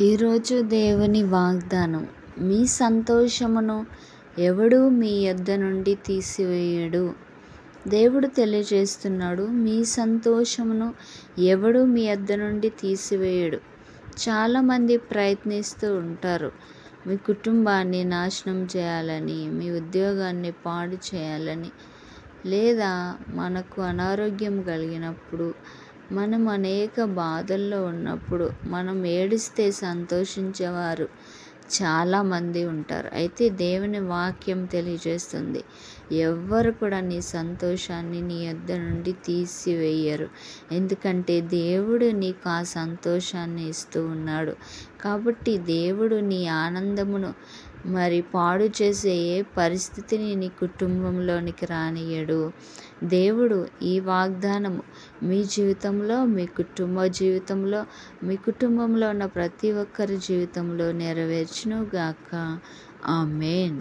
ఈరోజు దేవుని వాగ్దానం, మీ సంతోషమును ఎవడు మీ యొద్ద నుండి తీసివేయడు. దేవుడు తెలియజేస్తున్నాడు, మీ సంతోషమును ఎవడు మీ యొద్ద నుండి తీసివేయడు. చాలామంది ప్రయత్నిస్తూ ఉంటారు, మీ కుటుంబాన్ని నాశనం చేయాలని, మీ ఉద్యోగాన్ని పాడు చేయాలని, లేదా మనకు అనారోగ్యం కలిగినప్పుడు, మనం అనేక బాధల్లో ఉన్నప్పుడు మనం ఏడిస్తే సంతోషించేవారు చాలామంది ఉంటారు. అయితే దేవుని వాక్యం తెలియజేస్తుంది, ఎవ్వరు కూడా నీ సంతోషాన్ని నీ యొద్ద నుండి తీసివేయరు. ఎందుకంటే దేవుడు నీకు ఆ సంతోషాన్ని ఇస్తూ ఉన్నాడు. కాబట్టి దేవుడు నీ ఆనందమును పాడు చేసే ఏ పరిస్థితిని నీ కుటుంబంలోనికి రానియడు. దేవుడు ఈ వాగ్దానము మీ జీవితంలో, మీ కుటుంబ జీవితంలో, మీ కుటుంబంలో ఉన్న ప్రతి ఒక్కరి జీవితంలో నెరవేర్చును గాక. ఆమేన్.